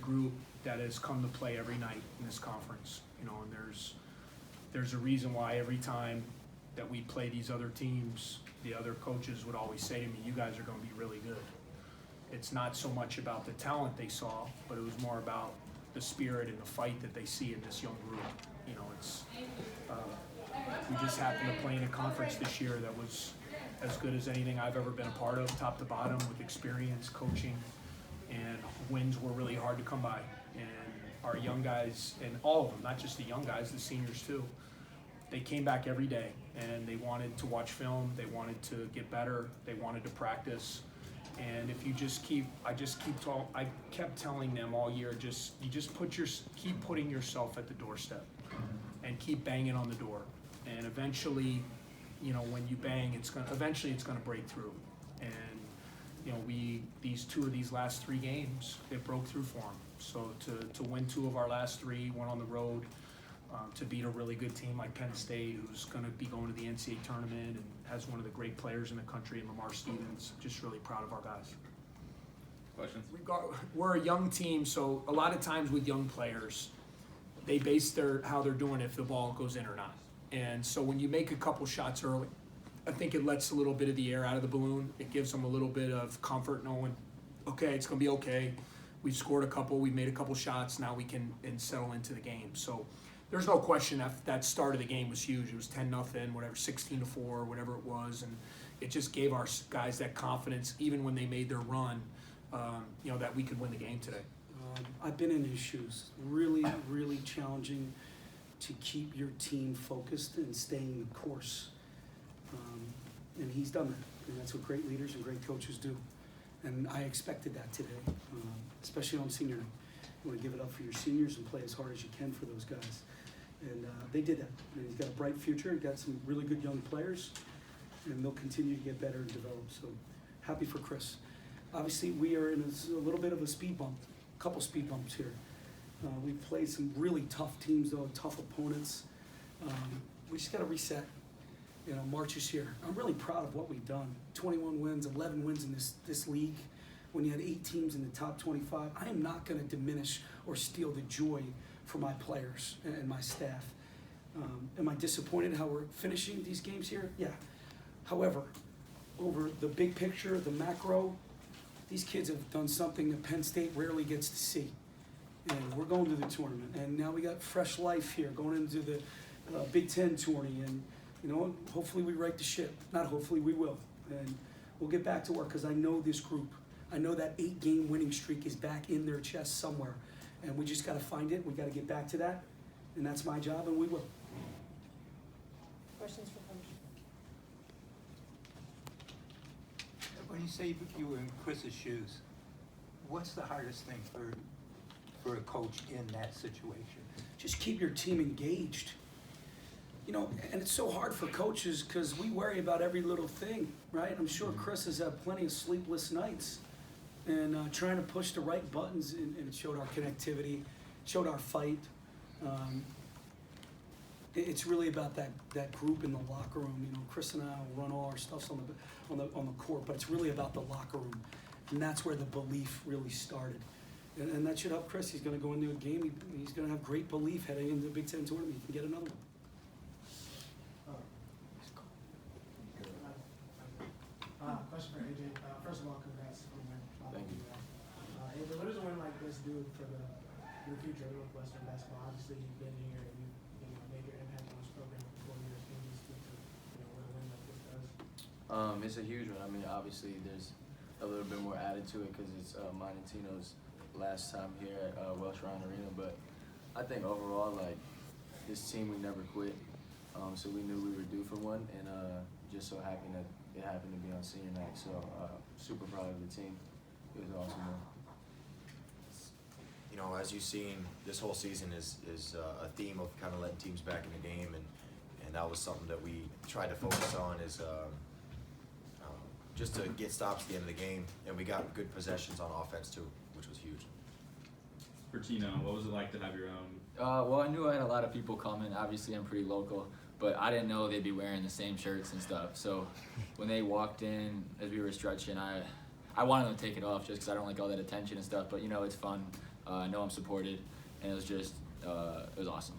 group that has come to play every night in this conference, you know, and there's a reason why every time that we play these other teams, the other coaches would always say to me, you guys are gonna be really good. It's not so much about the talent they saw, but it was more about the spirit and the fight that they see in this young group. You know, it's, we just happened to play in a conference this year that was as good as anything I've ever been a part of, top to bottom, with experience, coaching, and wins were really hard to come by. And our young guys, and all of them, not just the young guys, the seniors too, they came back every day and they wanted to watch film, they wanted to get better, they wanted to practice. And if you just keep, I kept telling them all year, you just keep putting yourself at the doorstep and keep banging on the door. And eventually, you know, when you bang, eventually it's gonna break through. And, you know, these last 3 games, it broke through for them. So to win 2 of our last 3, one on the road, to beat a really good team like Penn State, who's going to be going to the NCAA tournament and has one of the great players in the country, in Lamar Stevens. Just really proud of our guys. Questions? We're a young team, so a lot of times with young players, they base how they're doing if the ball goes in or not. And so when you make a couple shots early, I think it lets a little bit of the air out of the balloon. It gives them a little bit of comfort knowing, okay, it's going to be okay. We've scored a couple, we've made a couple shots, now we can settle into the game. So there's no question that start of the game was huge. It was 10-0, whatever, 16-4, whatever it was, and it just gave our guys that confidence, even when they made their run, you know, that we could win the game today. I've been in his shoes. Really, really challenging to keep your team focused and staying the course. And he's done that, and that's what great leaders and great coaches do. And I expected that today, especially on senior night. You want to give it up for your seniors and play as hard as you can for those guys. And they did that. And he's got a bright future. He's got some really good young players, and they'll continue to get better and develop. So happy for Chris. Obviously, we are in a little bit of a speed bump, a couple speed bumps here. We've played some really tough teams, though, tough opponents. We just got to reset. You know, March is here. I'm really proud of what we've done. 21 wins, 11 wins in this league. When you had 8 teams in the top 25, I am not going to diminish or steal the joy from my players and my staff. Am I disappointed how we're finishing these games here? Yeah. However, over the big picture, the macro, these kids have done something that Penn State rarely gets to see. And we're going to the tournament. And now we got fresh life here, going into the Big Ten tourney. And, you know, hopefully we right the ship. Not hopefully, we will. And we'll get back to work, because I know this group. I know that 8-game winning streak is back in their chest somewhere. And we just got to find it. We got to get back to that. And that's my job, and we will. Questions for Coach? When you say you were in Chris's shoes, what's the hardest thing for a coach in that situation? Just keep your team engaged. You know, and it's so hard for coaches because we worry about every little thing, right? I'm sure Chris has had plenty of sleepless nights and trying to push the right buttons, and it showed our connectivity, showed our fight. It's really about that group in the locker room. You know, Chris and I will run all our stuff on the court, but it's really about the locker room, and that's where the belief really started. And that should help Chris. He's going to go into a game. He's going to have great belief heading into the Big Ten tournament. He can get another one. Question for AJ. First of all, congrats on the win. Thank you. AJ, what does a win like this do for the future of Northwestern basketball? Obviously, you've been here and you've made your impact on this program for 4 years. Can you speak to what a win like this does? It's a huge one. I mean, obviously, there's a little bit more added to it because it's mine and Tino's last time here at Welsh Ryan Arena. But I think overall, like, this team, we never quit. So we knew we were due for one, and just so happy that it happened to be on senior night. So super proud of the team. It was awesome. You know, as you've seen, this whole season is a theme of kind of letting teams back in the game, and that was something that we tried to focus on, is just to get stops at the end of the game, and we got good possessions on offense too, which was huge. For Tino, what was it like to have your own? Well, I knew I had a lot of people coming. Obviously, I'm pretty local, but I didn't know they'd be wearing the same shirts and stuff. So when they walked in, as we were stretching, I wanted them to take it off just because I don't like all that attention and stuff. But, you know, it's fun I know I'm supported, and it was just it was awesome.